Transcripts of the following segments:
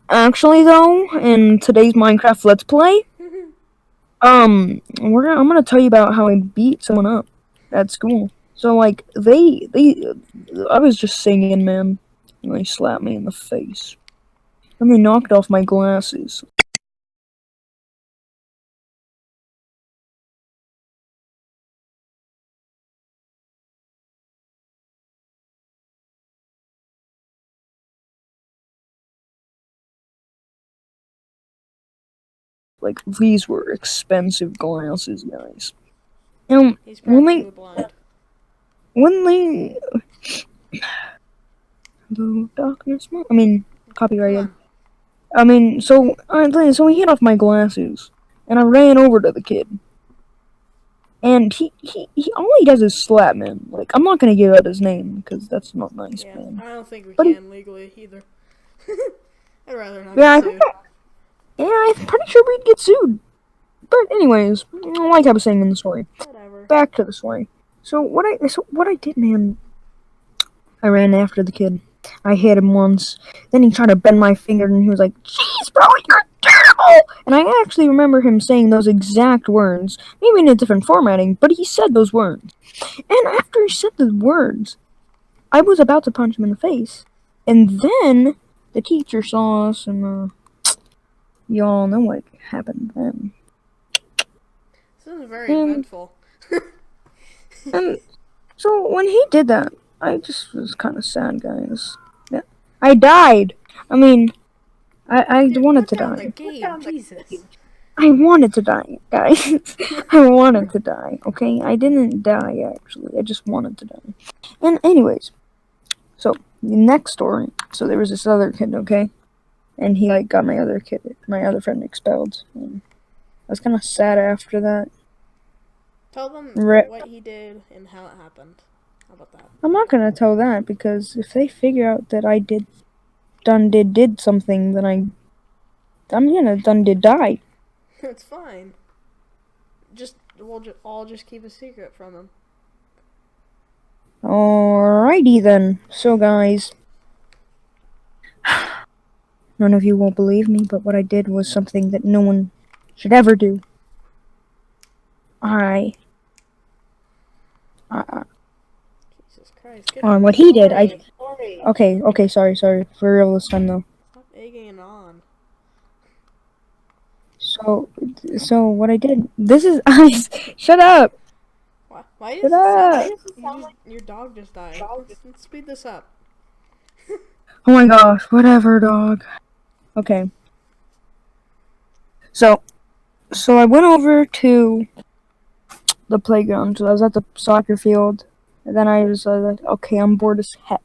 Actually, though, in today's Minecraft Let's Play, I'm gonna tell you about how I beat someone up at school. So, like, I was just singing, man, and they slapped me in the face. And they knocked off my glasses. Like, these were expensive glasses, guys. And He's when practically they, blind. when they, the darkness, Come copyrighted. on. So he hit off my glasses, and I ran over to the kid. And he all he does is slap, man. Like, I'm not gonna give out his name, because that's not nice, Yeah, man. I don't think we But can legally either. I'd rather not yeah, get sued. I'm pretty sure we'd get sued. But anyways, like I was saying in the story, Whatever. back to the story. So what I did, man, I ran after the kid. I hit him once. Then he tried to bend my finger, and he was like, "Jeez, bro, you're terrible!" And I actually remember him saying those exact words, maybe in a different formatting, but he said those words. And after he said the words, I was about to punch him in the face. And then the teacher saw us, and y'all know what happened then. This is very And, eventful. and so when he did that, I just was kind of sad, guys. Yeah. I died. I Dude, wanted put to down the die. game. Jesus. I wanted to die, guys. I wanted to die, okay? I didn't die, actually. I just wanted to die. And anyways, so, the next story. So there was this other kid, okay? And he, like, got my other friend expelled. And I was kind of sad after that. Tell them Re- what he did and how it happened. How about that? I'm not gonna tell that, because if they figure out that I did something, then I'm gonna die. It's fine. We'll all just keep a secret from him. Alrighty then. So, guys, none of you will believe me, but what I did was something that no one should ever do. Jesus Christ. Get What he did, okay, sorry, for real this time though. Stop egging it on. So what I did, this is, shut up! Why Shut does it sound up! like your dog just died? Let's speed this up. Oh my gosh, whatever, dog. Okay. So I went over to the playground. So I was at the soccer field, and then I was like, okay, I'm bored as heck.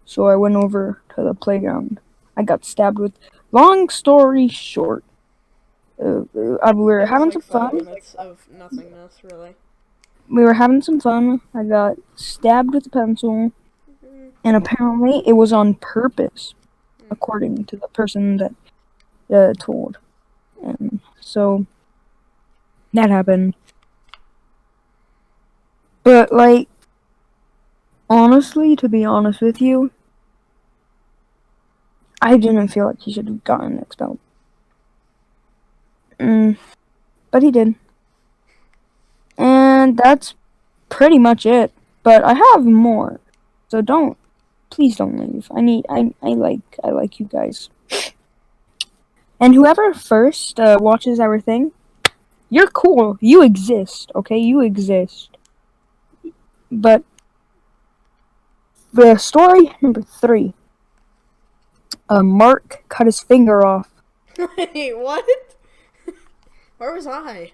So I went over to the playground. I got stabbed with. Long story short, we were having some 5 fun. minutes of nothingness, really. We were having some fun. I got stabbed with a pencil, and apparently it was on purpose, according to the person that told. And so that happened. But, like, honestly, to be honest with you, I didn't feel like he should have gotten expelled. But he did. And that's pretty much it. But I have more. So please don't leave. I like you guys. And whoever first watches our thing, you're cool. You exist, okay? You exist. But the story number 3. Mark cut his finger off. Wait, what? Where was I?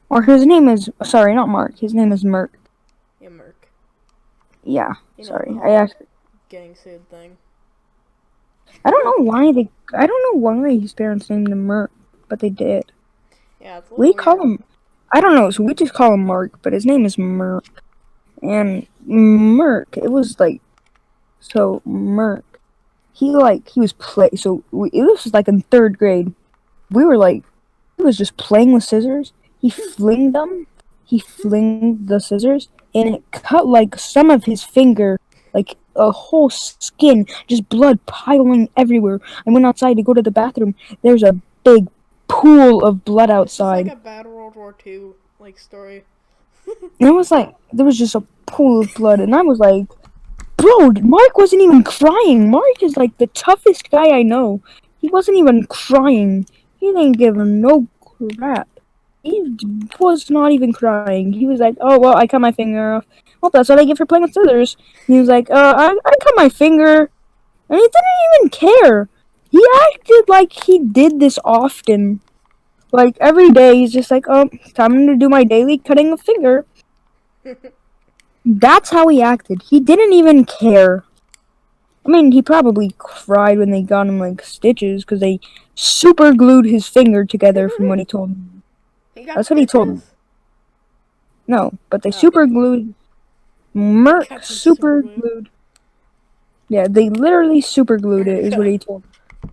Or his name is, sorry, not Mark. His name is Merk. Yeah, Merc. Yeah, You know, sorry. the I actually, getting sued thing. I don't know why his parents named him Merk, but they did. Yeah, it's a We little call weird. him, I don't know, so we just call him Mark, but his name is Merk. And Merk, it was like, so Merk, he was this was like in 3rd grade. We were like, he was just playing with scissors. He flinged the scissors, and it cut like some of his finger, like a whole skin, just blood piling everywhere. I went outside to go to the bathroom. There's a big pool of blood This is like outside. a bad World War II like story. And it was like, there was just a pool of blood. And I was like, bro, Mark wasn't even crying. Mark is like the toughest guy I know. He wasn't even crying. He didn't give a no crap. He was not even crying. He was like, oh, well, I cut my finger off. Well, that's what I get for playing with scissors. And he was like, I cut my finger. And he didn't even care. He acted like he did this often. Like, every day, he's just like, oh, time to do my daily cutting of finger. That's how he acted. He didn't even care. I mean, he probably cried when they got him, like, stitches, because they super glued his finger together from what he told me. He got That's what he told me. stitches? No, but they Oh. super glued. Merc Got some super glue. glued. Yeah, they literally super glued it, is what he told me.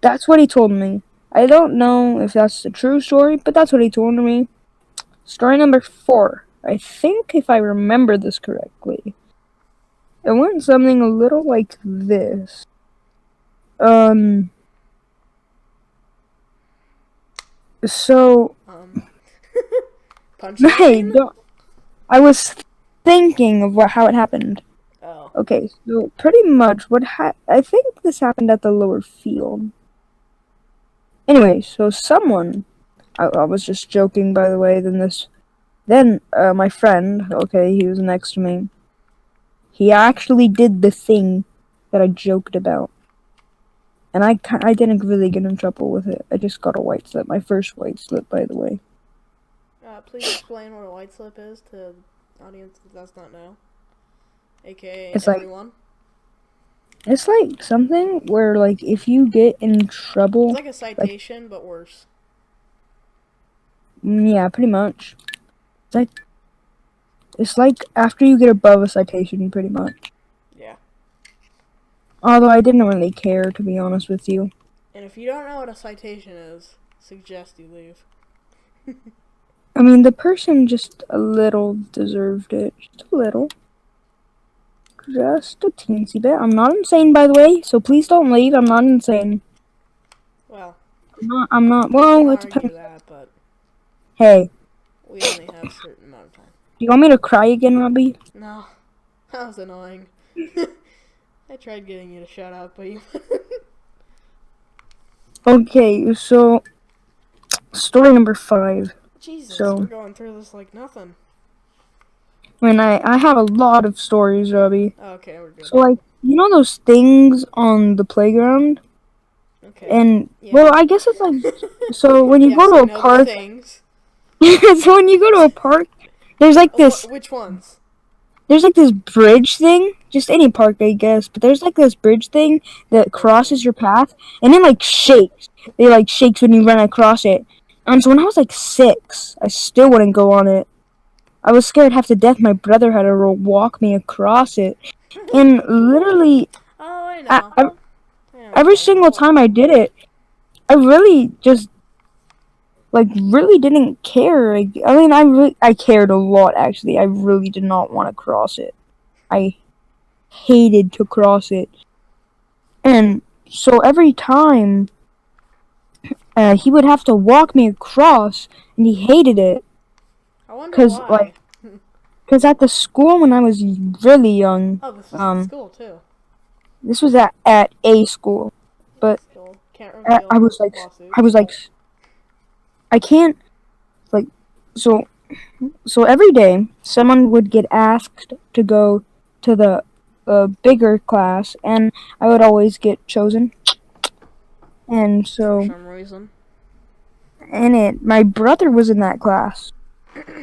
That's what he told me. I don't know if that's the true story, but that's what he told me. Story number 4. I think if I remember this correctly, it went something a little like this. So, hey, Punchline? I was thinking of how it happened. Oh. Okay, so pretty much I think this happened at the lower field. Anyway, so someone, I was just joking, by the way, then my friend, okay, he was next to me, he actually did the thing that I joked about. And I didn't really get in trouble with it. I just got a white slip, my first white slip, by the way. Please explain what a white slip is to the audience that does not know. AKA It's everyone. It's like something where, like, if you get in trouble... It's like a citation, but worse. Yeah, pretty much. It's like after you get above a citation, pretty much. Yeah. Although I didn't really care, to be honest with you. And if you don't know what a citation is, suggest you leave. I mean, the person just a little deserved it. Just a little. Just a teensy bit. I'm not insane, by the way, so please don't leave. I'm not insane. Well, I'm not. we Well, can it argue depends. that, but Hey, we only have a certain amount of time. do you want me to cry again, Robbie? No, that was annoying. I tried getting you to shut up, but you... Okay, so story number 5. Jesus, So, we're going through this like nothing. I mean, I have a lot of stories, Robbie. Okay, we're good. So, like, you know those things on the playground? Okay. And, Yeah. well, I guess it's like, so when you Yes, go to I a know park, the things. so when you go to a park, there's like this, Which ones? there's like this bridge thing, just any park, I guess, but there's like this bridge thing that crosses your path, and it like shakes. It like shakes when you run across it. And so when I was like 6, I still wouldn't go on it. I was scared half to death. My brother had to walk me across it. And literally, Oh, I I, know. I, every single time I did it, I really just, like, really didn't care. I mean, I cared a lot, actually. I really did not want to cross it. I hated to cross it. And so every time, he would have to walk me across, and he hated it. I wonder Because, why. like, because at the school when I was really young, Oh, this was at school too. this was at a school, but School. Can't reveal I was like, lawsuits. I can't, like, so every day someone would get asked to go to the bigger class, and I would always get chosen. And so, For some reason. my brother was in that class,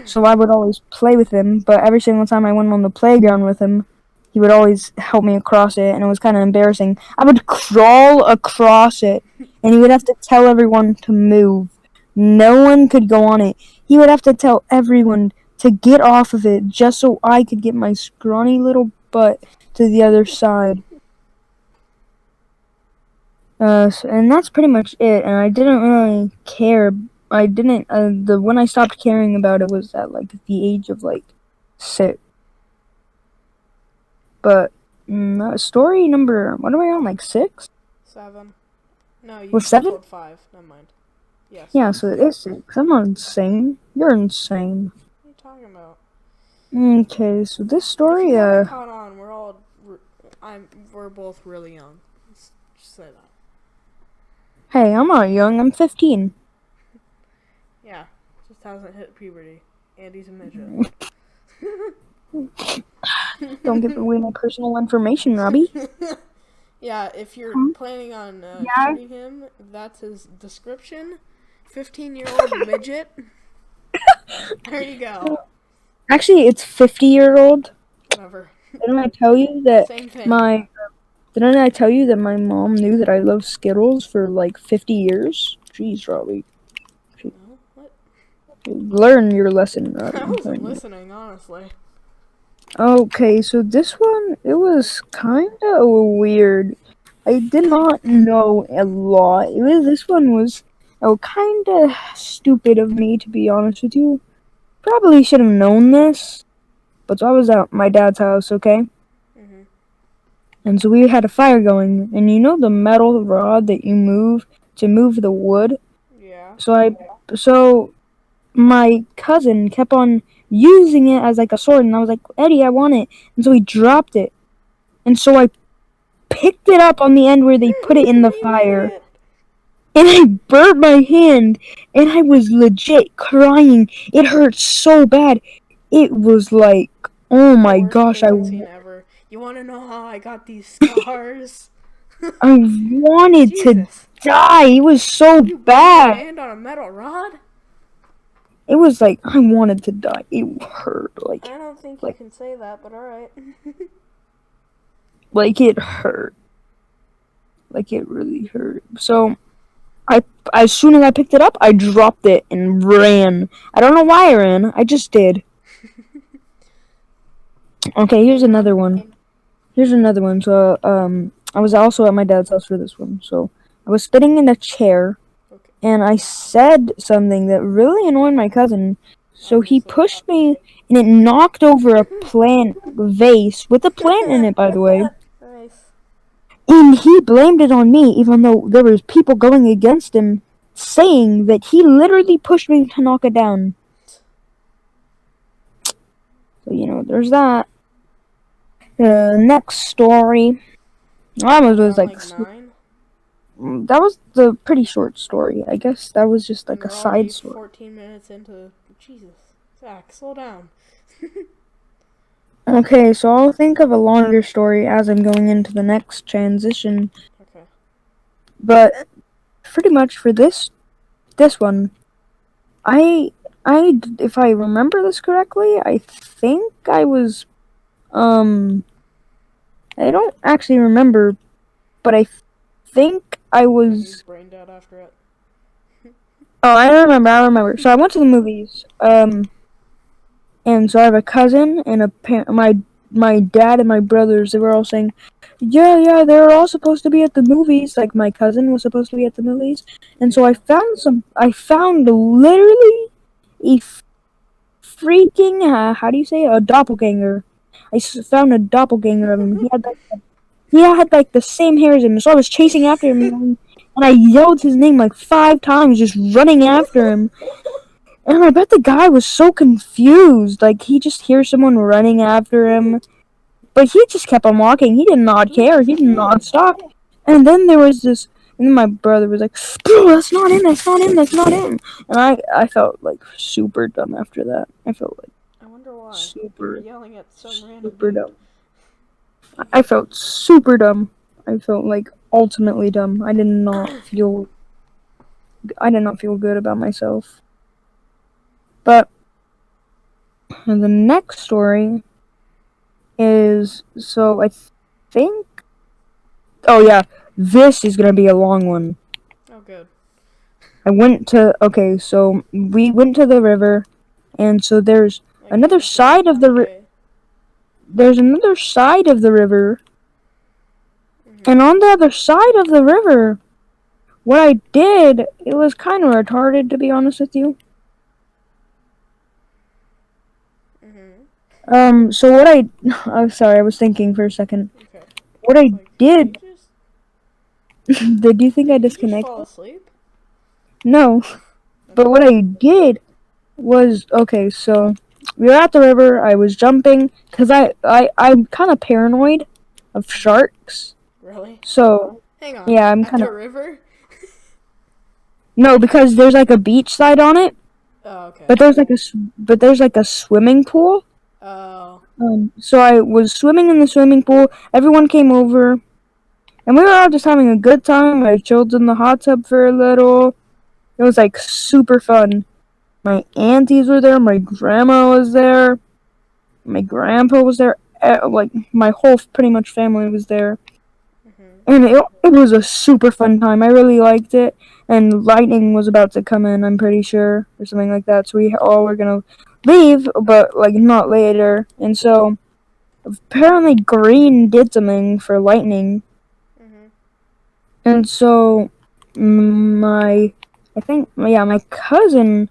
so I would always play with him. But every single time I went on the playground with him, he would always help me across it, and it was kind of embarrassing. I would crawl across it, and he would have to tell everyone to move. No one could go on it. He would have to tell everyone to get off of it just so I could get my scrawny little butt to the other side. And that's pretty much it. And I didn't really care. I didn't. When I stopped caring about it was at like the age of like 6. But Story number, what are we on, like 6? 7. No, We're you 7? told 5. Never mind. Yes. Yeah, so it is 6. I'm not insane. You're insane. What are you talking about? Okay, so this If story, you haven't caught on, we're both really young. Let's just say that. hey, I'm not young, I'm 15. Yeah, just hasn't hit puberty. Andy's a midget. Don't give away my personal information, Robbie. Yeah, if you're planning on Yeah. shooting him, that's his description. 15-year-old midget. There you go. Actually, it's 50-year-old. Whatever. Didn't I tell you that Same thing. Didn't I tell you that my mom knew that I love Skittles for like 50 years? Jeez, Robbie. No? What? Learn your lesson, Robbie. I wasn't listening, honestly. Okay, so this one, it was kind of weird. I did not know a lot. This one was kind of stupid of me, to be honest with you. Probably should have known this, but so I was at my dad's house, okay? Mhm. And so we had a fire going, and you know the metal rod that you move to move the wood? Yeah. So my cousin kept on using it as like a sword, and I was like, Eddie, I want it. And so he dropped it. And so I picked it up on the end where they put it in the fire. And I burnt my hand, and I was legit crying. It hurt so bad. It was like, oh my Worst gosh, favorite scene ever. You want to know how I got these scars? I wanted to Jesus. die. It was so You burned your bad. hand on a metal rod? It was like I wanted to die. It hurt. I don't think you can say that, but alright. Like it hurt. Like it really hurt. So as soon as I picked it up, I dropped it and ran. I don't know why I ran. I just did. Okay, here's another one. So I was also at my dad's house for this one. So I was sitting in a chair, Okay. and I said something that really annoyed my cousin. So he Obviously. pushed me, and it knocked over a plant vase with a plant in it, by the way. Nice. And he blamed it on me, even though there was people going against him, saying that he literally pushed me to knock it down. So, you know, there's that. Next story. That was like 9? that was the pretty short story. I guess that was just like And a we're already side story. 14 minutes into... Jesus. Zach, slow down. Okay, so I'll think of a longer story as I'm going into the next transition. Okay. But pretty much for this one, I if I remember this correctly, I think I was I don't actually remember, but I think I was Brain dead after it. Oh, I remember. So I went to the movies. And so I have a cousin and my dad and my brothers. They were all saying, "Yeah, they were all supposed to be at the movies." Like my cousin was supposed to be at the movies, and so I found literally a freaking how do you say it? A doppelganger. Found a doppelganger of him. He had like the same hair as him. So I was chasing after him, and I yelled his name like 5 times, just running after him. And I bet the guy was so confused. Like, he just hears someone running after him. But he just kept on walking. He did not care. He did not stop. And then there was this... And then my brother was like, "Bro, that's not him. And I felt, like, super dumb after that. I felt, like, I wonder why. super, You're yelling at some random super dude. dumb. I felt super dumb. I felt, like, ultimately dumb. I did not feel good about myself. But the next story is, so I think, oh yeah, this is gonna be a long one. Oh, good. So we went to the river, and so there's Like another side of the river. There's another side of the river, and on the other side of the river, what I did, it was kind of retarded, to be honest with you. So what I'm sorry, I was thinking for a second. Okay. what I Like, did, did you think I did you just fall disconnected? asleep? No, but Okay. what I did was, okay, so we were at the river, I was jumping, because I'm kind of paranoid of Mhm. sharks, Really? so, Hang on. yeah, I'm At kind of, the river? no, because there's like a beach side on it, Oh, okay. but there's like a swimming pool. Oh. So I was swimming in the swimming pool. Everyone came over, and we were all just having a good time. I chilled in the hot tub for a little. It was like super fun. My aunties were there. My grandma was there. My grandpa was there. Like my whole pretty much family was there, Mhm. and it was a super fun time. I really liked it. And lightning was about to come in. I'm pretty sure, or something like that. So we all were gonna leave, but like not later. And so apparently green did something for lightning, Mhm. and so my I think yeah my cousin,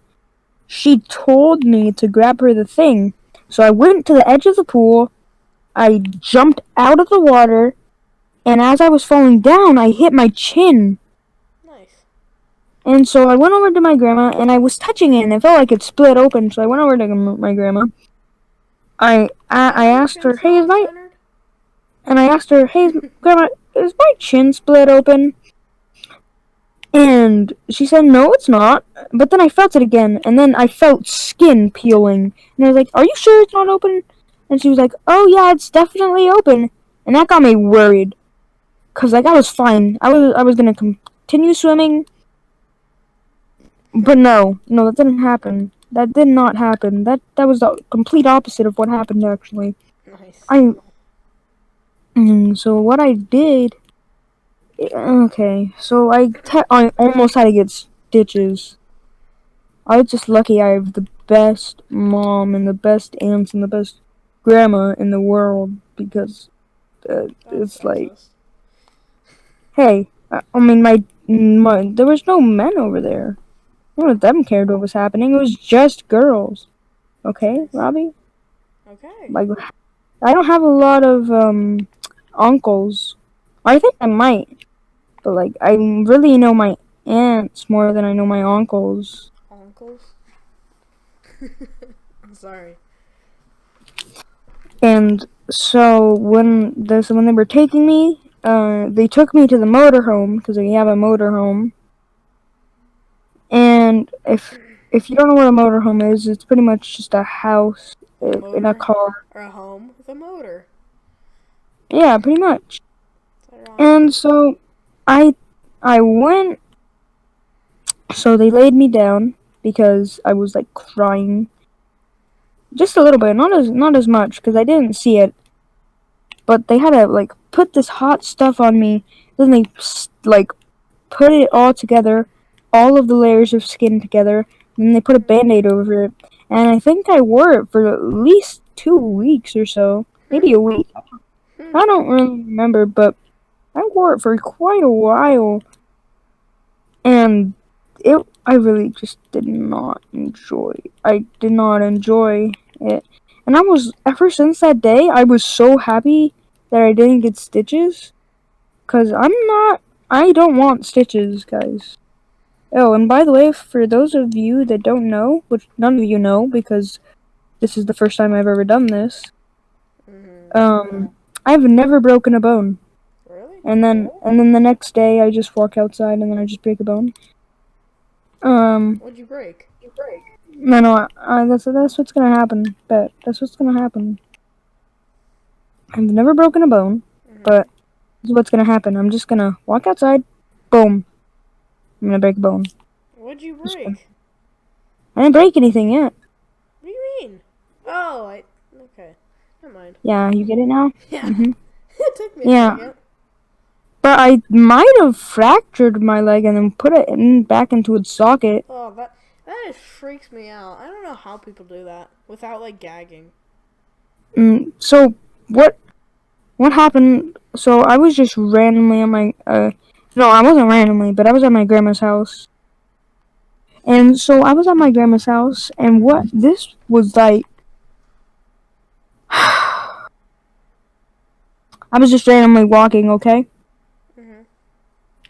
she told me to grab her the thing. So I went to the edge of the pool. I jumped out of the water, and as I was falling down, I hit my chin. Nice. And so I went over to my grandma, and I was touching it, and it felt like it split open. So I went over to my grandma. I Is your asked chin her, still off centered? hey, grandma, is my chin split open? And she said, no, it's not. But then I felt it again, and then I felt skin peeling. And I was like, are you sure it's not open? And she was like, oh yeah, it's definitely open. And that got me worried, cause like I was fine. I was gonna continue swimming, but no, that didn't happen. That did not happen. That was the complete opposite of what happened actually. Nice. I so what I did. Okay, so I almost had to get stitches. I was just lucky I have the best mom and the best aunts and the best grandma in the world, because That's it's like, sexist. hey, I mean, there was no men over there. None of them cared what was happening. It was just girls. Okay, Nice. Robbie? Okay. Like, I don't have a lot of uncles. I think I might, but like, I really know my aunts more than I know my uncles. Uncles? I'm sorry. And so when they were taking me, they took me to the motorhome, because we have a motorhome. And if you don't know what a motorhome is, it's pretty much just a house With a in a motor? car. Or a home with a motor. Yeah, pretty much. It's ironic. And so I I went. So they laid me down because I was like crying, just a little bit, not as much, because I didn't see it. But they had to like put this hot stuff on me. Then they like put it all together, all of the layers of skin together. And then they put a Mhm. band-aid over it. And I think I wore it for at least 2 weeks or so. Maybe a week. Hmm. I don't really remember, but I wore it for quite a while. And I really just did not enjoy. I did not enjoy it. And ever since that day, I was so happy that I didn't get stitches. Cause I don't want stitches, guys. Oh, and by the way, for those of you that don't know, which none of you know because this is the first time I've ever done this, Mhm. I've never broken a bone. Really? And then the next day I just walk outside and then I just break a bone. Um, What'd you break? no, that's what's gonna happen. Bet that's what's gonna happen. I've never broken a bone, Mhm. but this is what's gonna happen. I'm just gonna walk outside, boom, I'm gonna break a bone. What'd you Just one. break? I didn't break anything yet. What do you mean? Oh, I. Okay. Never mind. Yeah, you get it now? Yeah. Mhm. It took me a Yeah. second. But I might have fractured my leg and then put it back into its socket. Oh, that just freaks me out. I don't know how people do that without like gagging. So what happened? So I was just randomly at my no, I wasn't randomly, but I was at my grandma's house. And so I was at my grandma's house, and what this was like I was just randomly walking, okay? Mhm.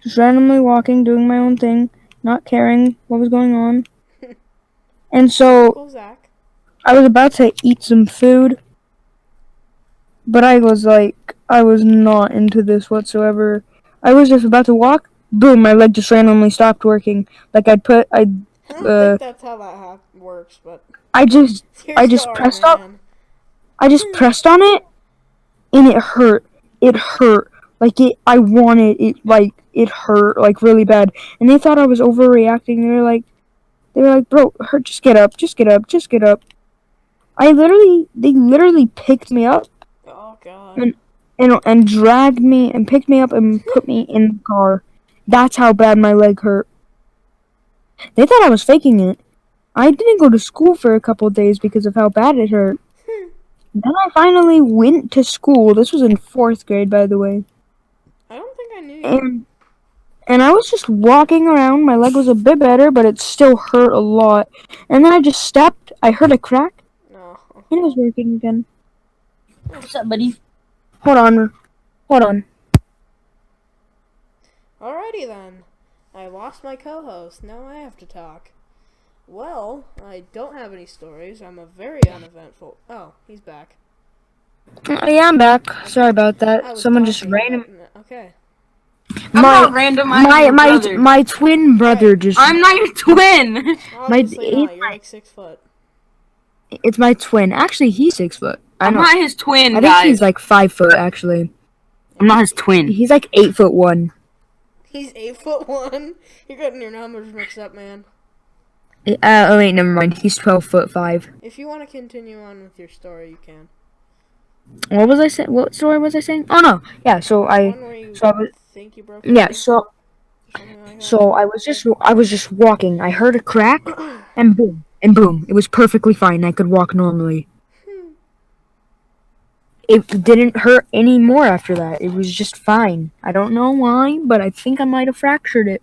Just randomly walking, doing my own thing, not caring what was going on. And so Typical Zach. I was about to eat some food, but I was not into this whatsoever. I was just about to walk. Boom! My leg just randomly stopped working. Like I don't think that's how that works, but I just, it's your I just story, pressed up. man. I just pressed on it, and it hurt. It hurt. Like I wanted it. Like it hurt. Like really bad. And they thought I was overreacting. They were like, bro, hurt. Just get up. Just get up. Just get up. They literally picked me up Oh god. and and dragged me and picked me up and put me in the car. That's how bad my leg hurt. They thought I was faking it. I didn't go to school for a couple of days because of how bad it hurt. Then I finally went to school. This was in 4th grade, by the way. I don't think I knew you. And I was just walking around. My leg was a bit better, but it still hurt a lot. And then I just stepped. I heard a crack, No. and it was working again. What's up, buddy? Hold on. Hold on. Alrighty then. I lost my co-host. Now I have to talk. Well, I don't have any stories. I'm a very uneventful. Oh, he's back. Yeah, I'm back. Sorry about I that. was Someone just talking, random. but okay. I'm not random. I'm your brother. My twin brother Right. just. I'm not your twin. Obviously not. You're like 6 foot. It's my twin. Actually, he's 6 foot. I'm not his twin, I guys. think he's like 5 foot. Actually, I'm not his twin. he's like 8'1". He's 8'1". You're getting your numbers mixed up, man. Oh wait, never mind. He's 12'5". If you want to continue on with your story, you can. What was I saying? What story was I saying? Oh no, yeah. The one where you So I was, think you broke your yeah. leg? Something like that? So I was just walking. I heard a crack, and boom, it was perfectly fine. I could walk normally. It didn't hurt anymore after that. It was just fine. I don't know why, but I think I might have fractured it.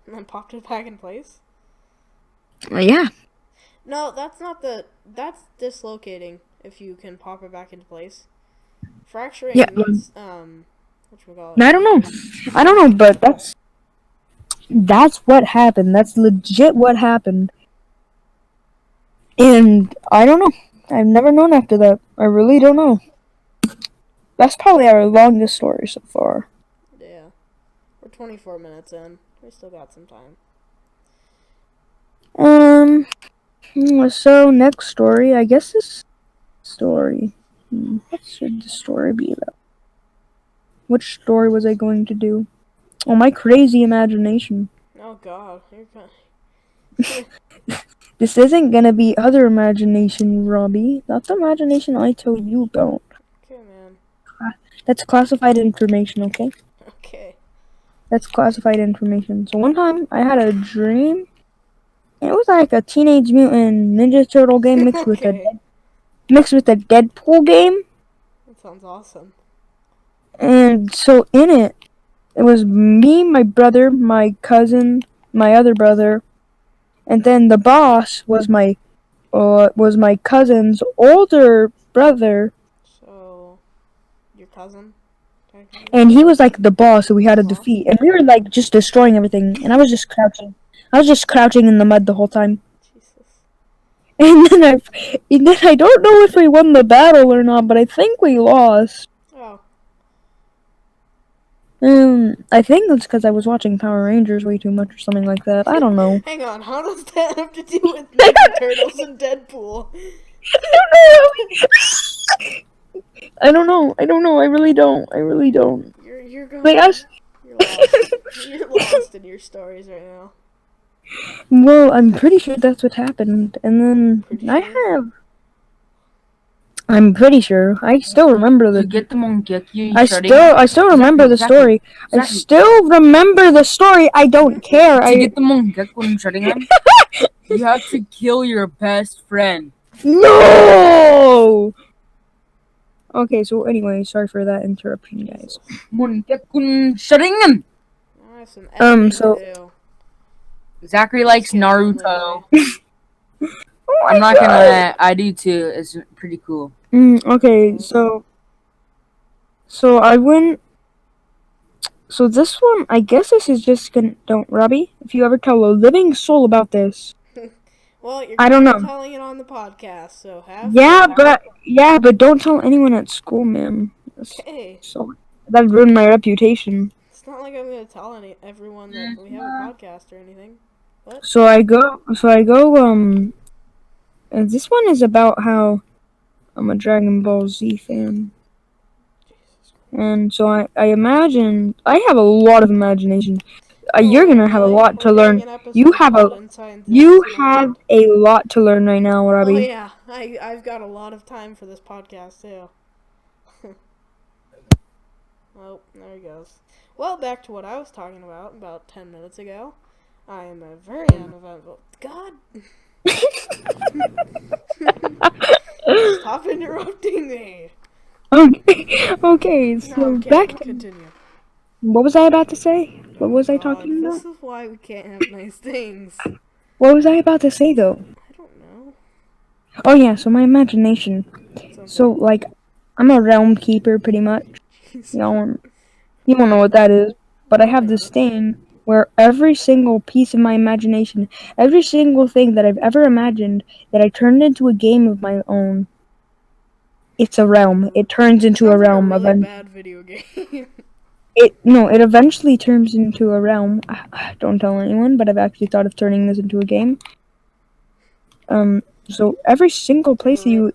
And then popped it back in place? Yeah. No, that's not the... That's dislocating, if you can pop it back into place. Fracturing Yeah. means, whatchamacallit? I don't know, but that's what happened. That's legit what happened. And I don't know. I've never known after that. I really don't know. That's probably our longest story so far. Yeah. We're 24 minutes in. We still got some time. So next story, I guess this story. What should the story be about? Which story was I going to do? Oh, my crazy imagination. Oh god, you're kind This isn't gonna be other imagination, Robbie. That's the imagination I told you about. Okay, man. That's classified information, okay? Okay. That's classified information. So one time I had a dream. It was like a Teenage Mutant Ninja Turtle game mixed with Okay. a Deadpool game. That sounds awesome. And so in it was me, my brother, my cousin, my other brother, and then the boss was my cousin's older brother, So, your cousin? and he was like the boss that we had to defeat, and we were like just destroying everything, and I was just crouching. I was just crouching in the mud the whole time. Jesus. And then I don't know if we won the battle or not, but I think we lost. Oh. I think that's because I was watching Power Rangers way too much or something like that. I don't know. Hang on, how does that have to do with Ninja Turtles and Deadpool? I don't know. I really don't. You're going. Like, You're lost. You're lost in your stories right now. Well, I'm pretty sure that's what happened. And then Pretty I sure? have. I'm pretty sure. I still remember To get the monkey, I still remember the story. I still remember the story. I don't care. To get the monkey when shutting him, you have to kill your best friend. No. Okay, so anyway, sorry for that interruption, guys. Monkey shutting him. I have some editing so- to do. Zachary likes Skip Naruto. Oh I'm not gonna lie, I do too. It's pretty cool. Okay, so So I went. So this one, I guess this is just gonna. Don't, Robbie. If you ever tell a living soul about this, Well, you're I don't kind of know. telling it on the podcast, so have fun. Yeah, but don't tell anyone at school, man. Okay. So that ruined my reputation. It's not like I'm gonna tell everyone that we have a podcast or anything. What? So I go. And this one is about how I'm a Dragon Ball Z fan. Jesus Christ. And so I imagine I have a lot of imagination. You're Oh, gonna have a really? lot We're to doing learn. an You episode have called a Inside you Zacks' have Mind. a lot to learn right now, Oh Robbie. yeah, I've got a lot of time for this podcast too. Oh, there he goes. Well, back to what I was talking about 10 minutes ago. I am a very uneventful. God! Stop interrupting me! Okay, No, I'm so kidding. back to Continue. what was I about to say? What was I God, talking about? this is why we can't have nice things. What was I about to say though? I don't know. Oh yeah, so my imagination. So Something. like, I'm a realm keeper pretty much. Jeez. You don't know what that is, but I have this thing where every single piece of my imagination, every single thing that I've ever imagined, that I turned into a game of my own. It's a realm. It turns into a Sounds like a realm. really bad video game. It eventually turns into a realm. Don't tell anyone, but I've actually thought of turning this into a game. So every single place that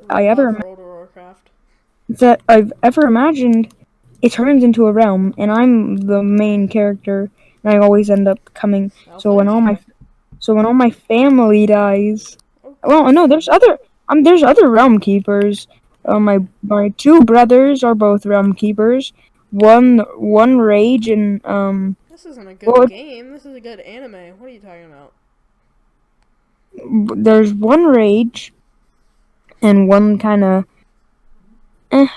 I've ever imagined, it turns into a realm, and I'm the main character, and I always end up coming. So when all my family dies, well, no, there's other realm keepers. My two brothers are both realm keepers. One rage and This isn't a good well, game. This is a good anime. What are you talking about? there's one rage and one kind of.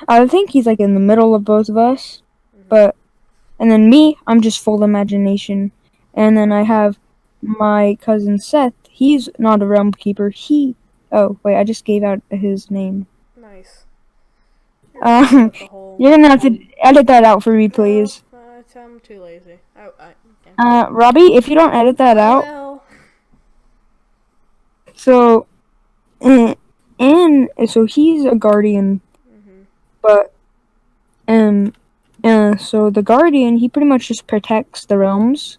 I think he's like in the middle of both of us, but and then me, I'm just full imagination, and then I have my cousin Seth. He's not a realm keeper. Oh wait, I just gave out his name. Nice. You're gonna have to edit that out for me, please. No, I'm too lazy. Robbie, if you don't edit that out, Well. so, and so he's a guardian, but, so the guardian, he pretty much just protects the realms.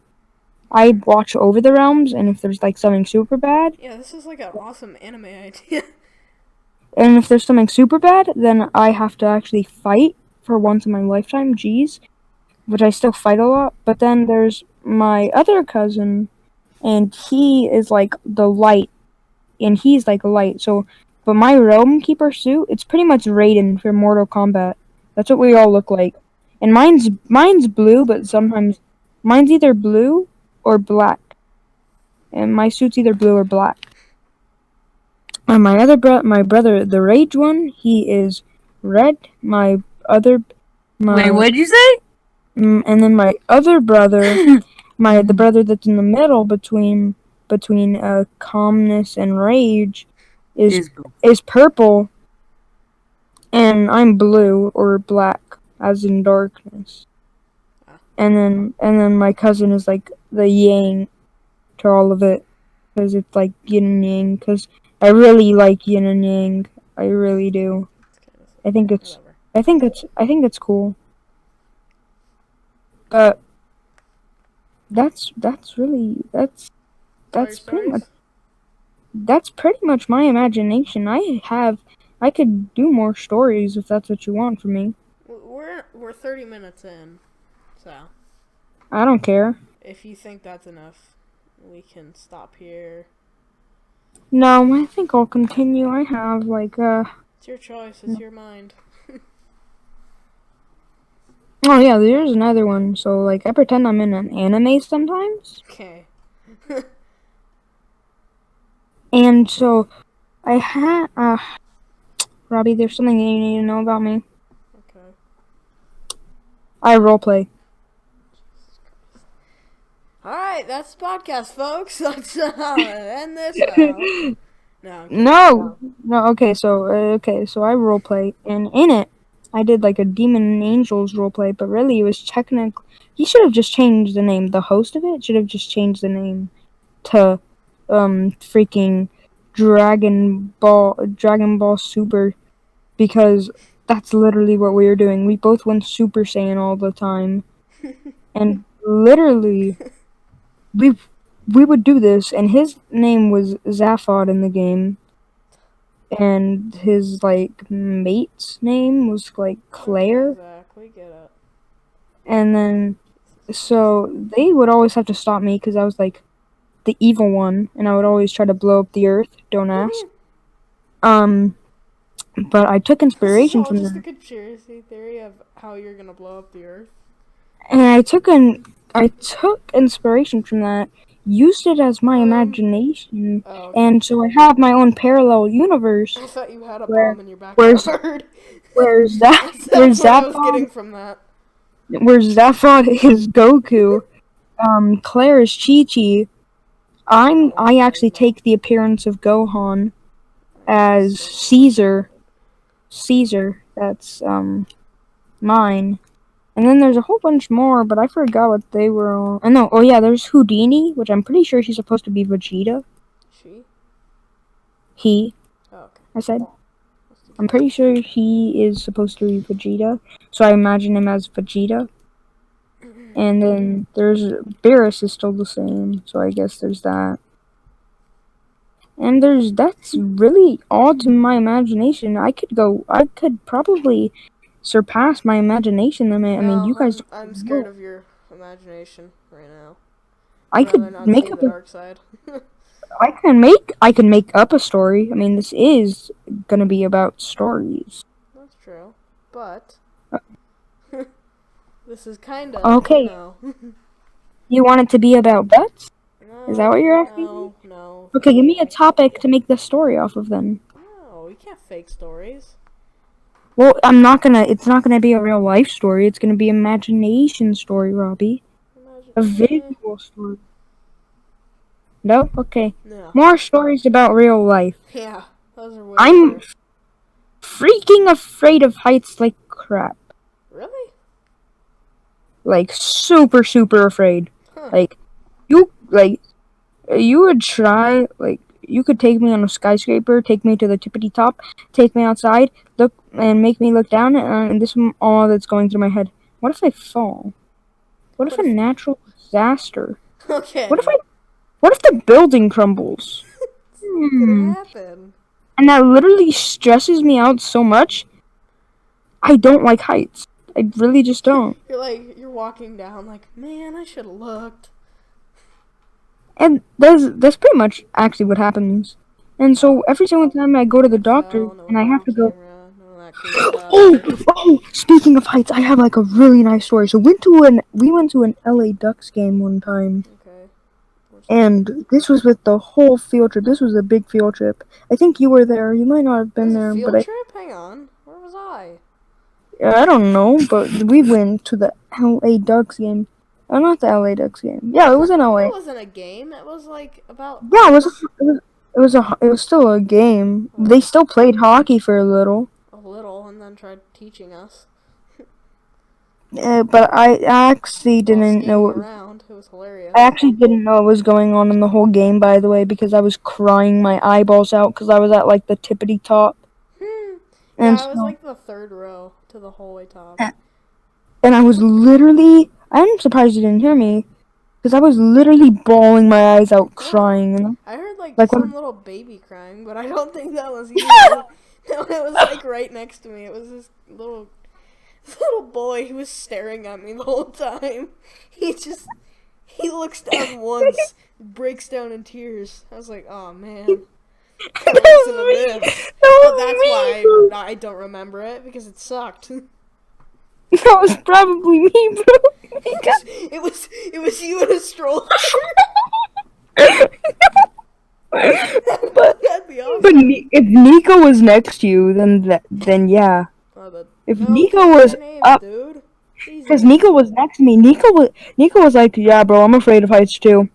I watch over the realms, and if there's like something super bad, Yeah, this is like an awesome anime idea. and if there's something super bad, then I have to actually fight for once in my lifetime. Jeez, which I still fight a lot. But then there's my other cousin, and he is like the light, and he's like light. So, but my realm keeper suit, it's pretty much Raiden from Mortal Kombat. That's what we all look like. And mine's blue, but sometimes mine's either blue or black. And my suit's either blue or black. And my brother, the rage one, he is red. Wait, what did you say? And then my other brother, the brother that's in the middle between calmness and rage, is purple, and I'm blue or black, as in darkness. And then my cousin is like the yang to all of it, because it's like yin and yang. Because I really like yin and yang. I really do. I think it's cool. But that's pretty much my imagination. I could do more stories if that's what you want from me. We're 30 minutes in, so I don't care. if you think that's enough, we can stop here. No, I think I'll continue. I have like It's your choice. It's your mind. Oh yeah, there's another one. So like I pretend I'm in an anime sometimes. Okay. And so I had Robbie, there's something you need to know about me. Okay. I roleplay. Alright, that's the podcast, folks. Let's end this now. No. No. Okay. So I roleplay, and in it, I did like a Demon and Angels roleplay, but really it was technically. He should have just changed the name. The host of it should have just changed the name to freaking Dragon Ball Super, because that's literally what we were doing. We both went Super Saiyan all the time, and literally we would do this. And his name was Zaphod in the game, and his like mate's name was like Claire, Okay, Zach, we get it. and then so they would always have to stop me because I was like the evil one, and I would always try to blow up the earth. Don't ask. But I took This is inspiration all from just a that, conspiracy theory of how you're gonna blow up the Earth. and I took inspiration from that, used it as my imagination, Oh, okay. and so I have my own parallel universe I thought you had a where bomb in your where's backyard. where's That's what I was getting from that. Zaphod is Goku, Claire is Chi Chi. I actually take the appearance of Gohan as Caesar. That's mine. And then there's a whole bunch more, but I forgot what they were all. I know. Oh yeah, there's Houdini, which I'm pretty sure she's supposed to be Vegeta. She? He, Oh, okay. I said. I'm pretty sure he is supposed to be Vegeta, so I imagine him as Vegeta. And then there's Beerus is still the same, so I guess there's that. And that's really all to my imagination. I could probably surpass my imagination limit. I mean, No, you guys don't I'm know. scared of your imagination right now. I I'd rather could not make see up the dark side. I can make up a story. I mean, this is gonna be about stories. That's true. But this is kind of, Okay. you know. You want it to be about butts? No, Is that what you're asking? No. Okay, give me a topic to make the story off of then. No, we can't fake stories. Well, it's not gonna be a real life story. It's gonna be an imagination story, Robbie. A visual story. No? Okay. No. More stories about real life. Yeah, those are way I'm better. freaking afraid of heights like crap. Really? Like, super, super afraid. Huh. Like, you would try, like, you could take me on a skyscraper, take me to the tippity top, take me outside, look, and make me look down, and this is all that's going through my head. What if I fall? What if a natural disaster? Okay. What if the building crumbles? Could happen. And that literally stresses me out so much. I don't like heights. I really just don't. You're walking down like, man, I should have looked. And that's pretty much actually what happens. And so every single time I go to the doctor and I have to go. Oh, speaking of heights, I have like a really nice story. So we went to an LA Ducks game one time. Okay. And this was with the whole field trip. This was a big field trip. I think you were there. You might not have been there, Field but trip? Hang on. Where was I? I don't know, but we went to the LA Ducks game. Oh, not the LA Ducks game. Yeah, it was in LA. It wasn't a game. It was like about. Yeah, it was still a game. They still played hockey for a little. A little, and then tried teaching us. But I actually didn't know. Around. It was hilarious. I actually didn't know what was going on in the whole game, by the way, because I was crying my eyeballs out because I was at like the tippity top. Yeah, I was like the third row to the whole way top. And I was literally. I'm surprised you didn't hear me, because I was literally bawling my eyes out, crying. I heard like Like some little baby crying, but I don't think that was you. No, it was like right next to me. It was this little boy who was staring at me the whole time. He looks down once, breaks down in tears. I was like, oh man. That's why I don't remember it, because it sucked. That was probably me, bro. It was you in a stroller. That'd be awesome. But if Nico was next to you, then yeah. If Nico was up, because Nico was next to me, Nico was like, yeah, bro, I'm afraid of heights too.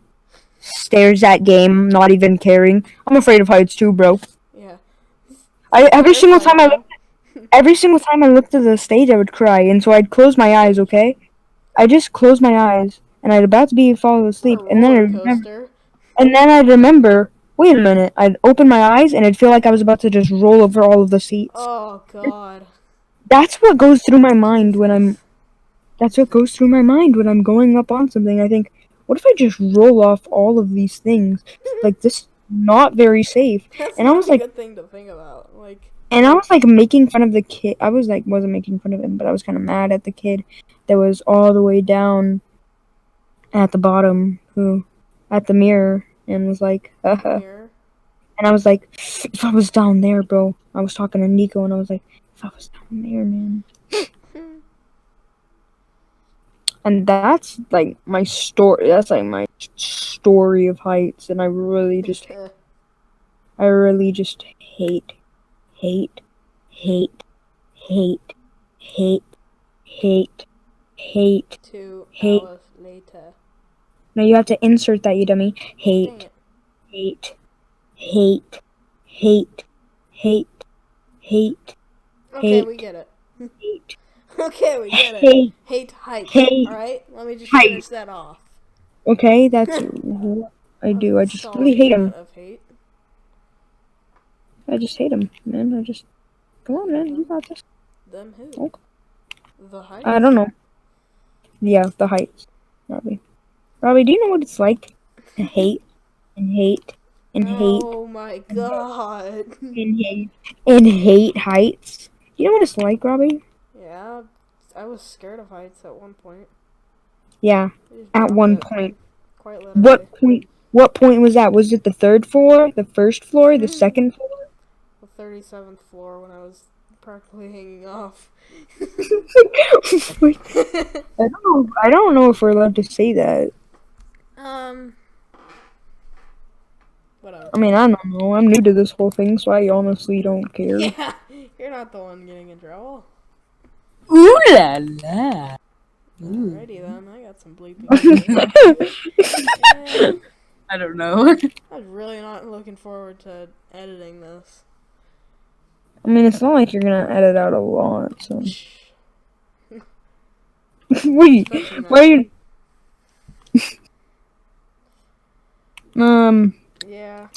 Stares at game, not even caring. I'm afraid of heights too, bro. Yeah. Every single time I looked, every single time I looked at the stage, I would cry, and so I'd close my eyes. Okay, I just closed my eyes, and I'd about to be fall What a asleep, roller coaster. and then I'd remember. Wait a minute! I'd open my eyes, and I'd feel like I was about to just roll over all of the seats. Oh God. That's what goes through my mind when I'm. Jesus. That's what goes through my mind when I'm going up on something. I think, what if I just roll off all of these things? Like this, is not very safe. That's And I not was a like, good thing to think about. Like, making fun of the kid. I was like, wasn't making fun of him, but I was kind of mad at the kid that was all the way down at the bottom, who, at the mirror, and was like, the haha. mirror. And I was like, if I was down there, bro. I was talking to Nico, and I was like, if I was down there, man. And that's like my story. That's like my story of heights, and I really just hate, hate, hate, hate, hate, hate, hate, 2 hate. hours later. No, you have to insert that, you dummy. Dang Hate, it. hate, hate, hate, hate, hate, Okay, we hate, get it. hate, Okay, we get it. hate, Hate heights. hate, Alright? Let me just height. finish that off. Okay, that's what I do. I A just really solid hate amount him. of hate. I just hate him, man. Come on, man. You got this. Them who? Okay. The heights? I don't know. Yeah, the heights. Robbie. Robbie, do you know what it's like to hate and hate and hate Oh my god. and hate and hate heights? You know what it's like, Robbie? Yeah, I was scared of heights at one point. Yeah, I just at dropped one it, point. quite literally. What point? What point was that? Was it the third floor, the first floor, the second floor? The 37th floor when I was practically hanging off. I don't know if we're allowed to say that. Whatever. I mean, I don't know. I'm new to this whole thing, so I honestly don't care. Yeah, you're not the one getting in trouble. Ooh la la. Ooh. Alrighty then, I got some bleeping to do. Yeah, I don't know. I was really not looking forward to editing this. I mean, it's not like you're gonna edit out a lot, so. Wait, Especially why are now. you? Yeah.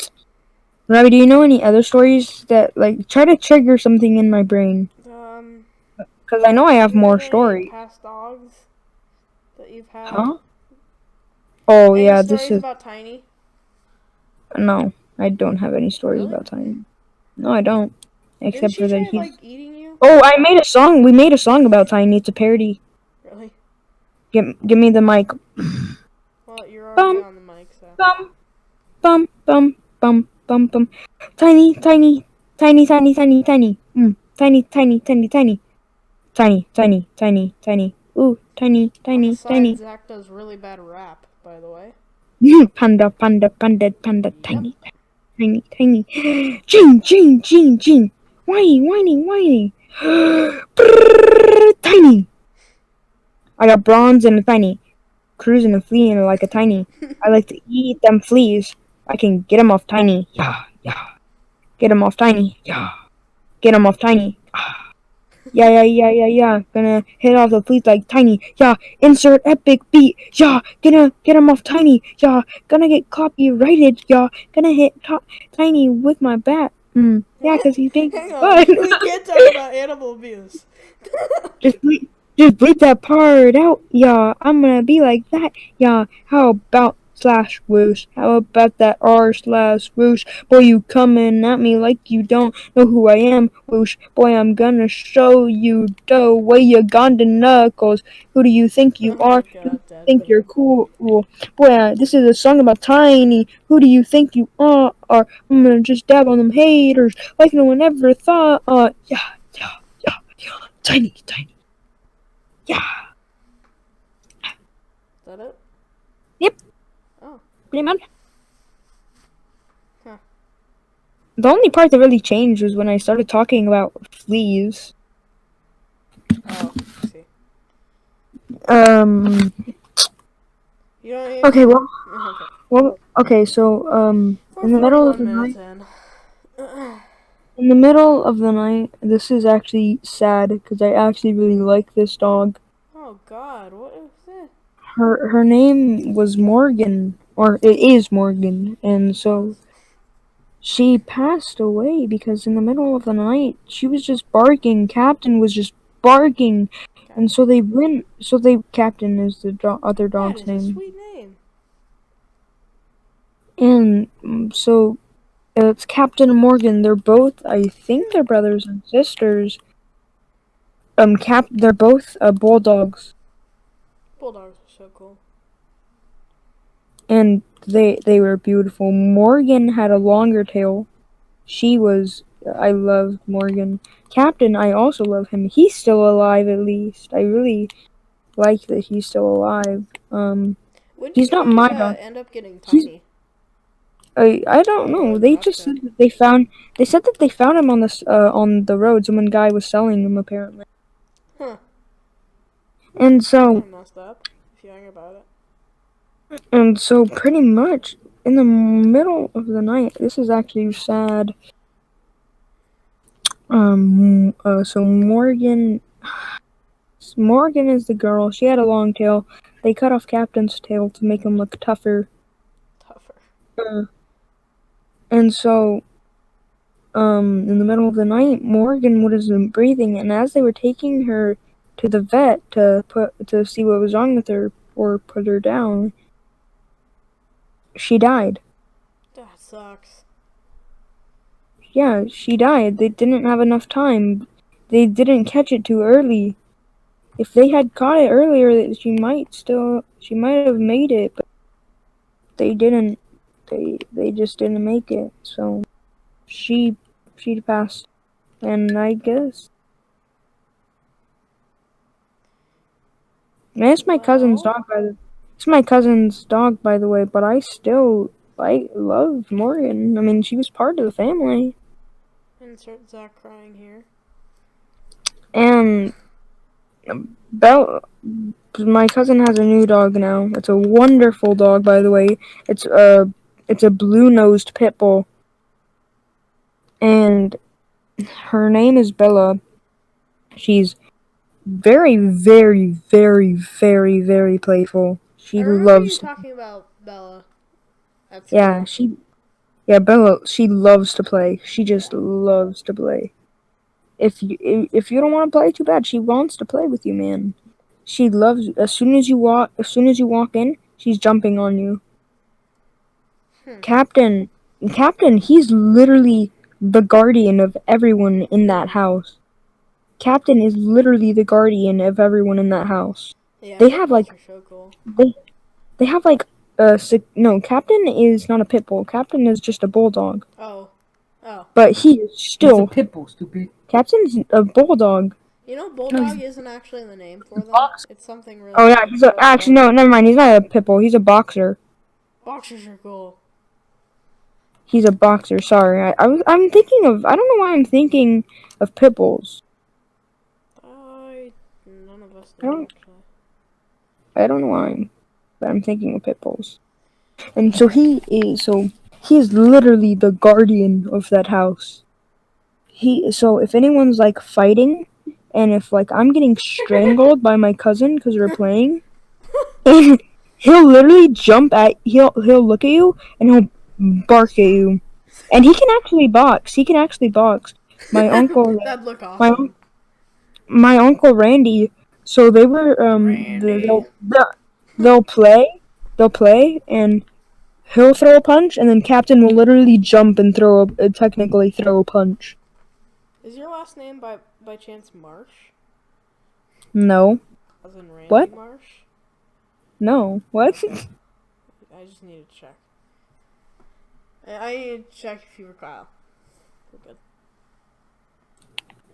Robbie, do you know any other stories that, like, try to trigger something in my brain? Because I know I have Do you more any stories. past dogs that you've had? Huh? Oh, Any yeah, stories about Tiny? No, I don't have any stories Really? about Tiny. No, I don't. Didn't Except she for that try, he's. like, eating you? Oh, I made a song. We made a song about Tiny. It's a parody. Really? Give me the mic. Well, you're already Bum, on the mic, so. bum, bum, bum, bum, bum, bum. Tiny, tiny, tiny, tiny, tiny, tiny. Tiny, tiny, tiny, tiny. Tiny, tiny, tiny, tiny. Ooh, tiny, On the tiny, side, tiny. Zach does really bad rap, by the way. Panda, panda, panda, panda, Yep. tiny, tiny, tiny. Gene, Gene, Gene, Gene. Whiny, whiny, whiny. Tiny. I got bronze and a tiny. Cruising a flea in like a tiny. I like to eat them fleas. I can get 'em off tiny. Yeah, yeah. Get 'em off tiny. Yeah. Get 'em off tiny. Yeah, yeah, yeah, yeah, yeah. Gonna hit off the fleas like tiny. Yeah. Insert epic beat. Yeah. Gonna get 'em off tiny. Yeah. Gonna get copyrighted. Yeah. Gonna hit tiny with my bat. Yeah, 'cause he's big. Hang on, But we can't talk about animal abuse. just bleep that part out. Yeah, I'm gonna be like that. Yeah, how about slash whoosh? How about that R slash whoosh? Boy, you coming at me like you don't know who I am. Whoosh, boy, I'm gonna show you the way you gone to knuckles. Who do you think you Oh my are? god, Dad. Think you're cool? Boy, this is a song about Tiny. Who do you think you are? I'm gonna just dab on them haters like no one ever thought. Yeah, yeah, yeah, yeah. Tiny, tiny. Yeah. Is that it? Yep. Oh. Pretty much. Huh. The only part that really changed was when I started talking about fleas. Oh, I see. You don't even... Okay, well, Okay. okay, so, We're in the middle of 41 the night, minutes in. In the middle of the night, this is actually sad because I actually really like this dog. Oh God, what is it? Her name was Morgan, or it is Morgan, and so she passed away because in the middle of the night she was just barking. Captain was just barking, and so they went. So they Captain is the other That dog's is a name, sweet name. and so it's Captain and Morgan. They're both, I think, they're brothers and sisters. They're both bulldogs, Bulldogs are so cool. and they were beautiful. Morgan had a longer tail. She was. I loved Morgan. Captain, I also love him. He's still alive, at least. I really like that he's still alive. When did He's you not guys my dog. end up getting He's. tiny? I don't Or know. They just adopted? said that they found. They said that they found him on on the road. Some guy was selling him apparently. Huh. And so Kind of messed up. If you think about it. And so, pretty much in the middle of the night, this is actually sad. So Morgan is the girl. She had a long tail. They cut off Captain's tail to make him look tougher. Tougher. Uh, and so, in the middle of the night, Morgan wasn't breathing, and as they were taking her to the vet to see what was wrong with her or put her down, she died. That sucks. Yeah, she died. They didn't have enough time. They didn't catch it too early. If they had caught it earlier, she might have made it, but they didn't. They just didn't make it. So she passed, and I guess and it's my cousin's Well, dog it's my cousin's dog by the way, but I still love Morgan. I mean, she was part of the family, insert Zach crying here. and Belle. My cousin has a new dog now. It's a wonderful dog, by the way. It's a blue-nosed pit bull, and her name is Bella. She's very, very, very, very, very playful. I She remember you loves, talking about Bella at yeah, school. Bella. She loves to play. She just loves to play. If you don't want to play, too bad. She wants to play with you, man. She loves as soon as you walk in, she's jumping on you. Captain, he's literally the guardian of everyone in that house. Captain is literally the guardian of everyone in that house. Yeah, They pit have bulls like are so cool. they have like no, Captain is not a pit bull. Captain is just a bulldog. Oh. Oh. But he is He's a still pit bull, stupid. Captain's a bulldog. You know, No, bulldog he's isn't actually the name for a them. boxer. It's something really. Oh yeah, he's actually no, never mind. He's not a pit bull. He's a boxer. Boxers are cool. He's a boxer. Sorry, I'm thinking of. I don't know why I'm thinking of pit bulls. None of us I did don't. actually. I don't know why, but I'm thinking of pit bulls. And so he is literally the guardian of that house. So if anyone's like fighting, and if like I'm getting strangled by my cousin because we're playing, he'll literally he'll look at you and he'll bark at you, and he can actually box. He can actually box. My uncle, That'd look my awesome. my uncle Randy. So they were Randy. they'll play and he'll throw a punch, and then Captain will literally jump and technically throw a punch. Is your last name by chance Marsh? No. As in Randy What? Marsh? No. What? I just need to check. I need to check if you were Kyle. We're good.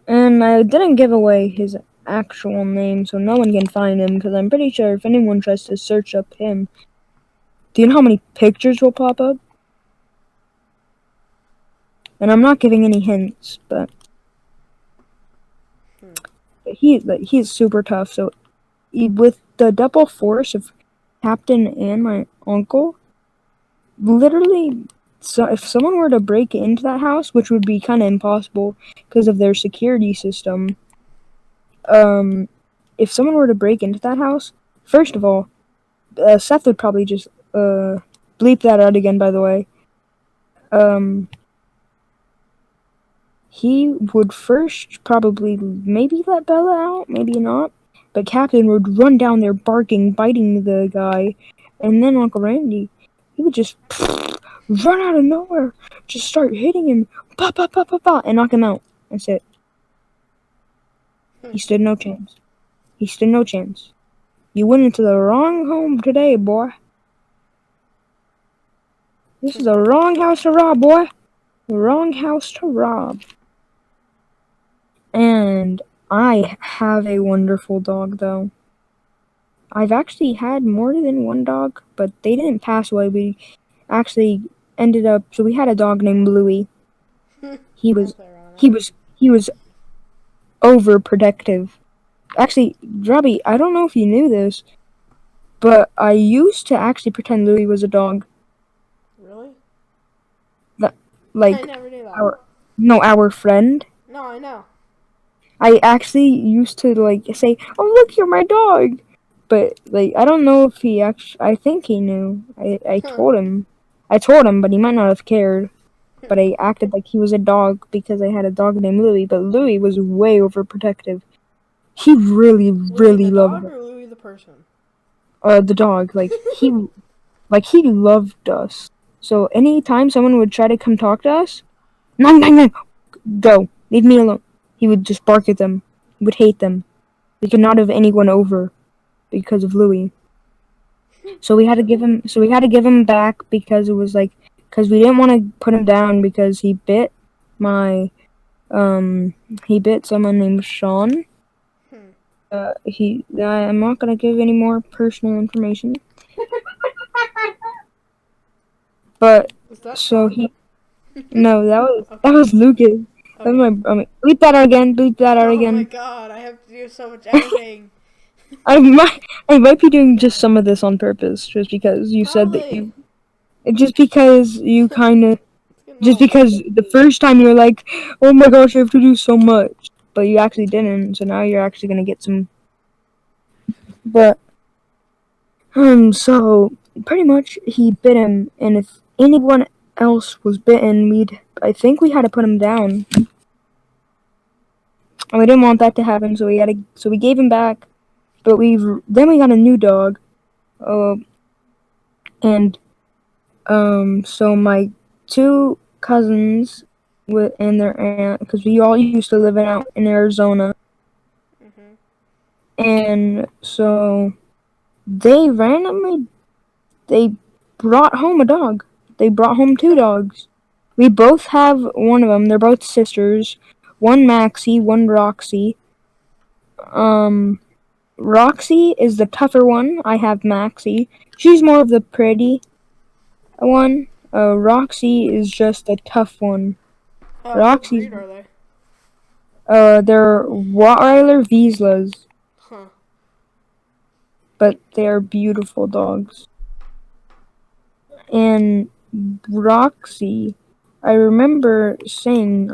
And I didn't give away his actual name, so no one can find him, because I'm pretty sure if anyone tries to search up him, do you know how many pictures will pop up? And I'm not giving any hints, but he's super tough. So with the double force of Captain and my uncle, literally So if someone were to break into that house, which would be kind of impossible because of their security system, if someone were to break into that house, first of all, Seth would probably just bleep that out again. By the way, um, he would first probably maybe let Bella out, maybe not. But Captain would run down there barking, biting the guy, and then Uncle Randy, he would just run out of nowhere, just start hitting him, pa pa pa pa pa, and knock him out. That's it. He stood no chance. He stood no chance. You went into the wrong home today, boy. This is the wrong house to rob, boy. The wrong house to rob. And I have a wonderful dog, though. I've actually had more than one dog, but they didn't pass away. We actually ended up. So we had a dog named Louie. He was, That's ironic. he was overprotective. Actually, Robbie, I don't know if you knew this, but I used to actually pretend Louie was a dog. Really? I Like never knew that. our friend. No, I know. I actually used to like say, "Oh, look, you're my dog," but like I don't know if he actually. I think he knew. I told him. But he might not have cared. But I acted like he was a dog because I had a dog named Louie. But Louie was way overprotective. He really, Louis really the loved dog or Louis the person? the dog. He loved us. So anytime someone would try to come talk to us, no, no, no, go, leave me alone. He would just bark at them. He would hate them. We could not have anyone over because of Louis. So we had to give him. So we had to give him back because it was like, because we didn't want to put him down because he bit my, he bit someone named Sean. I'm not gonna give any more personal information. But Was that so Sean? no, Okay. that was Lucas. That was Okay. bleep that out again. Bleep that out Oh my again. god, I have to do so much editing. I might I might be doing just some of this on purpose, just because you said that Probably. just because you kind of, It's getting just old. because the first time you're like, oh my gosh, I have to do so much, but you actually didn't. So now you're actually gonna get some. But so pretty much he bit him, and if anyone else was bitten, I think we had to put him down. And we didn't want that to happen, so we gave him back. But then we got a new dog. And so my two cousins and their aunt, because we all used to live out in Arizona, Mhm. and so they they brought home a dog. They brought home two dogs. We both have one of them. They're both sisters. One Maxie, one Roxy. Roxy is the tougher one. I have Maxie. She's more of the pretty one. Roxy is just the tough one. What Roxy's breed are they? they're Rottweiler Wieslas, Huh. but they are beautiful dogs. And Roxy, I remember saying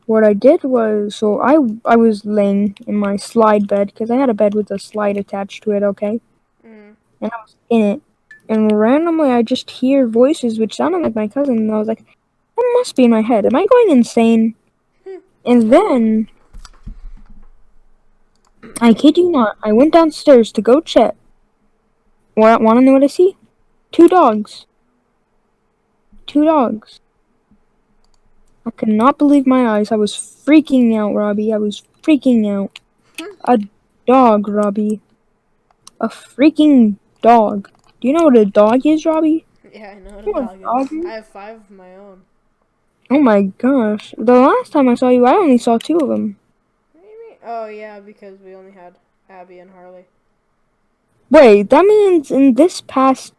what I did was, so I was laying in my slide bed because I had a bed with a slide attached to it, okay? Mm. And I was in it, and randomly I just hear voices which sounded like my cousin, and I was like, that must be in my head. Am I going insane? And then, I kid you not, I went downstairs to go check. Want to know what I see? Two dogs. Two dogs. I could not believe my eyes. I was freaking out, Robbie. I was freaking out. A dog, Robbie. A freaking dog. Do you know what a dog is, Robbie? Yeah, I know what You a know what dog a dog is. is? I have 5 of my own. Oh my gosh. The last time I saw you, I only saw two of them. Maybe. Oh yeah, because we only had Abby and Harley. Wait, that means in this past,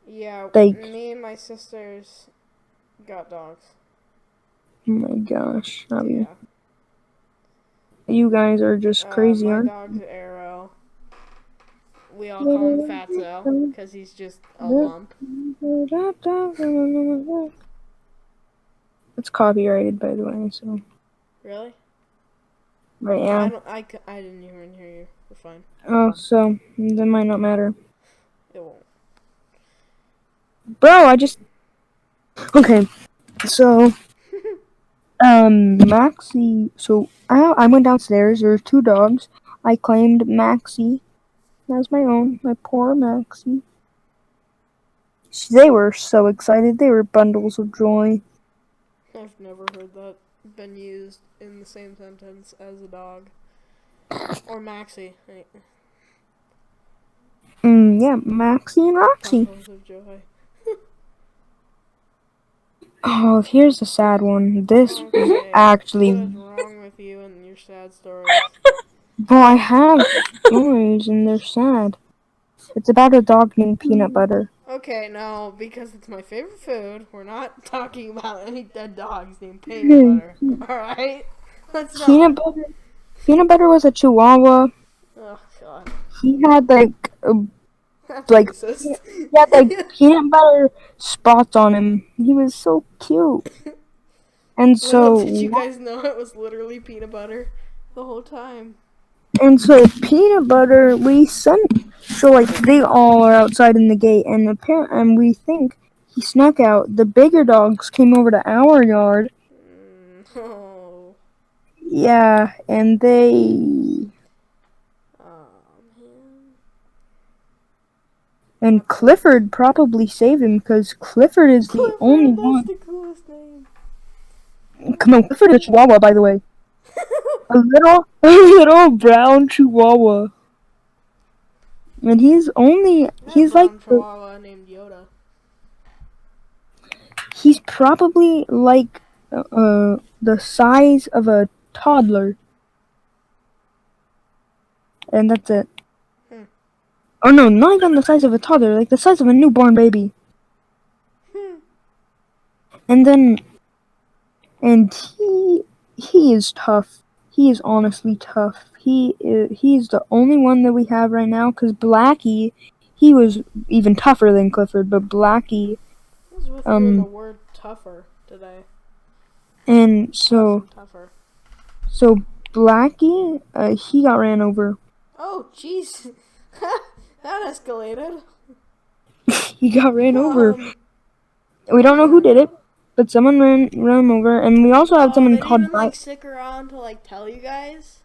Yeah, like, me and my sisters got dogs. oh my gosh, Robbie. Yeah. You guys are just crazy, My aren't dog's you? Arrow. we all call him Fatso because he's just a lump. It's copyrighted, by the way, so. Really? Right, Oh, yeah. I didn't even hear you. We're fine. Oh, so that might not matter. It won't. Bro, I just. Okay, so. Maxie. So I went downstairs. There were two dogs. I claimed Maxie as my own. My poor Maxie. They were so excited. They were bundles of joy. I've never heard that been used in the same sentence as a dog. Or Maxie. Yeah, Maxie and Roxy. Bundles of joy. Oh, here's the sad one. This Okay. actually. What is wrong with you and your sad stories? Bro, I have stories and they're sad. It's about a dog named Peanut Butter. Okay, no, because it's my favorite food, we're not talking about any dead dogs named Peanut Butter. Alright? Let's not. Peanut Butter was a Chihuahua. Oh, God. He had That's like racist. he had like peanut butter spots on him. He was so cute. And so Little did you guys know it was literally peanut butter the whole time. Peanut Butter we sent so like they all are outside in the gate and we think he snuck out. The bigger dogs came over to our yard. Oh. Yeah, and they Oh, man. and Clifford probably saved him because Clifford is the only Clifford, one. that's the coolest name. Come on, Clifford is a Chihuahua, by the way. A little brown Chihuahua. And he's Brown Chihuahua named Yoda. he's probably like the size of a toddler. And that's it. Oh no, not even the size of a toddler, like the size of a newborn baby. And he is tough. He is honestly tough. He's the only one that we have right now. Cause Blackie, he was even tougher than Clifford. But Blackie, What's with you and the word tougher today? and Tougher. so Blackie, he got ran over. Oh, jeez. That escalated. He got ran over. We don't know who did it, but someone ran him over, and we also have someone they called. didn't even stick around to tell you guys.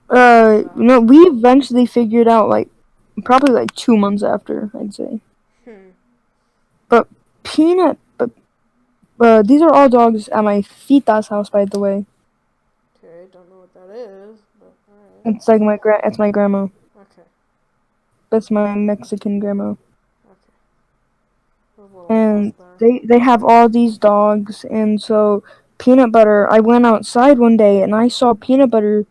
No, we eventually figured out probably 2 months after, I'd say. But Peanut, these are all dogs at my Fita's house, by the way. Okay, don't know what that is, but alright. It's like it's my grandma. Okay. That's my Mexican grandma. Okay. And they have all these dogs, and so Peanut Butter, I went outside one day and I saw Peanut Butter,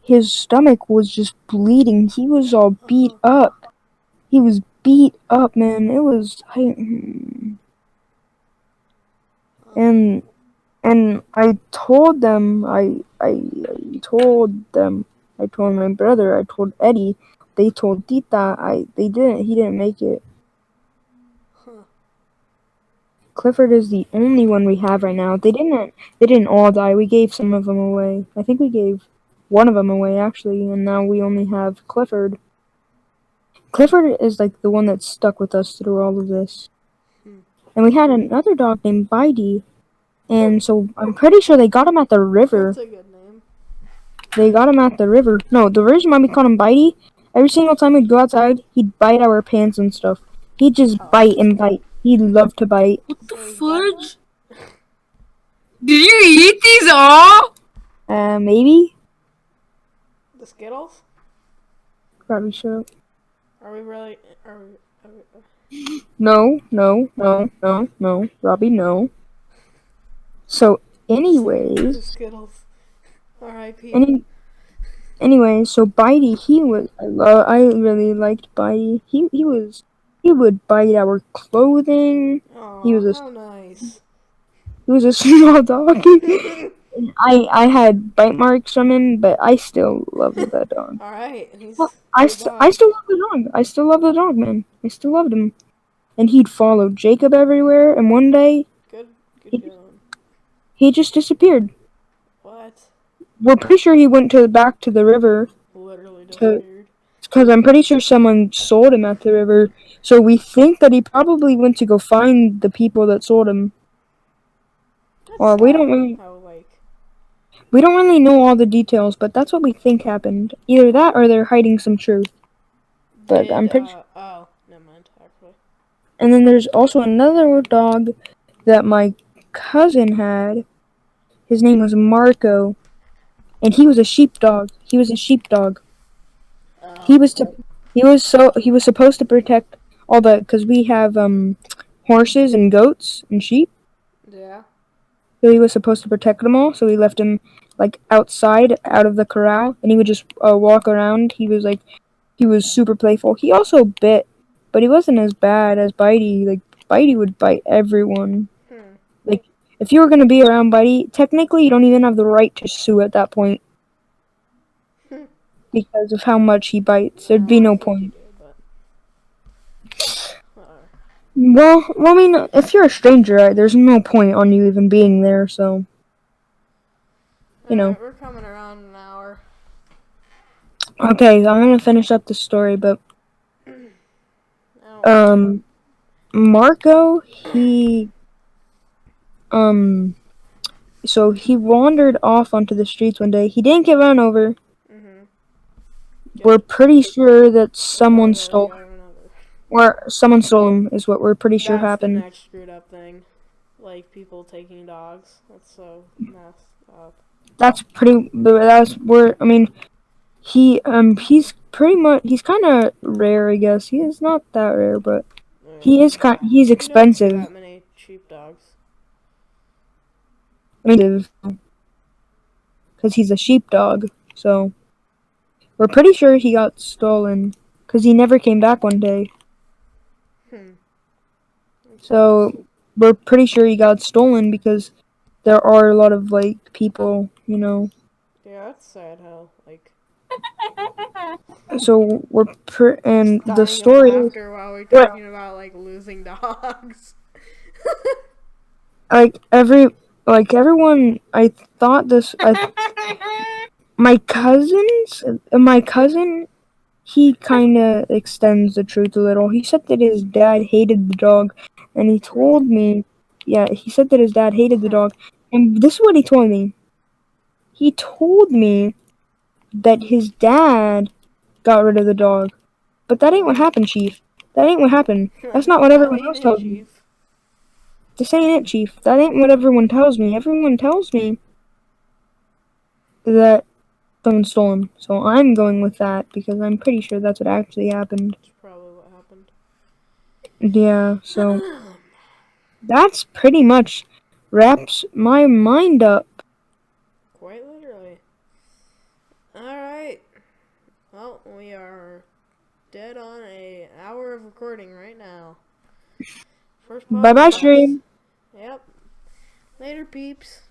his stomach was just bleeding. He was all beat up. He was beat up, man. It was and I told them, I told my brother, I told Eddie, they told Tita, he didn't make it. Clifford is the only one we have right now. They didn't all die. We gave some of them away. I think we gave one of them away, actually, and now we only have Clifford. Clifford is the one that stuck with us through all of this. And we had another dog named Bidey. And so I'm pretty sure they got him at the river. That's a good name. They got him at the river. No, the reason why we called him Bitey, every single time we'd go outside, he'd bite our pants and stuff. He'd just bite and bite. He'd love to bite. What the fudge? Did you eat these all? Maybe? The Skittles? Probably should. Are we really... No. Robbie, no. So, The anyways... Skittles. R.I.P. Anyway, so Bitey, I really liked Bitey. He would bite our clothing. Aw, He was how nice. He was a small dog. I had bite marks from him, but I still love that dog. All right, he's Well, a good I dog. still love the dog. I still love the dog, man. I still loved him. And he'd follow Jacob everywhere. And one day, Good he, going. he just disappeared. What? We're pretty sure he went back to the river Literally to disappeared. because I'm pretty sure someone sold him at the river. So we think that he probably went to go find the people that sold him. That's Well, sad. How like. we don't really know all the details, but that's what we think happened. Either that or they're hiding some truth. But I'm pretty sure. Oh, never mind. Actually. And then there's also another dog that my cousin had. His name was Marco, and he was a sheepdog. He was a sheepdog. He Oh. was to, he was supposed to protect all the because we have horses and goats and sheep. Yeah. So he was supposed to protect them all. So we left him like outside, out of the corral, and he would just walk around. He was super playful. He also bit, but he wasn't as bad as Bitey. Like Bitey would bite everyone. Hmm. Like if you were gonna be around Bitey, technically you don't even have the right to sue at that point because of how much he bites. There'd be I no think you point. do, but. Well, I mean, if you're a stranger, right, there's no point on you even being there. So, you know. Alright, we're coming around an hour. Okay, I'm gonna finish up the story, but Oh. Marco, um, so he wandered off onto the streets one day. He didn't get run over. Mhm. We're pretty sure that someone Spoiler, he stole got run over. or someone stole him is what we're pretty sure That's the happened. next screwed up thing. Like people taking dogs. That's so messed up. That's where I mean he's kind of rare, I guess. He is not that rare, but he's You don't see expensive. that many cheap dogs. I mean, because he's a sheepdog. So we're pretty sure he got stolen because he never came back one day. Hmm. So we're pretty sure he got stolen because there are a lot of like people, you know. Yeah, that's sad how like So and the dying of story is laughter while we're talking about like losing dogs. like everyone. I thought this. My cousin, he kind of extends the truth a little. He said that his dad hated the dog, and he told me, yeah, he said that his dad hated the dog, and this is what he told me. He told me that his dad got rid of the dog, but that ain't what happened, Chief. That ain't what happened. That's not what That everyone ain't else it, tells me. Chief. This ain't it, Chief. That ain't what everyone tells me. Everyone tells me that someone stole him. So I'm going with that because I'm pretty sure that's what actually happened. That's probably what happened. Yeah, so that's pretty much wraps my mind up. Quite literally. Alright. Well, we are dead on an hour of recording right now. First Bye bye, podcast. stream. Yep. Later, peeps.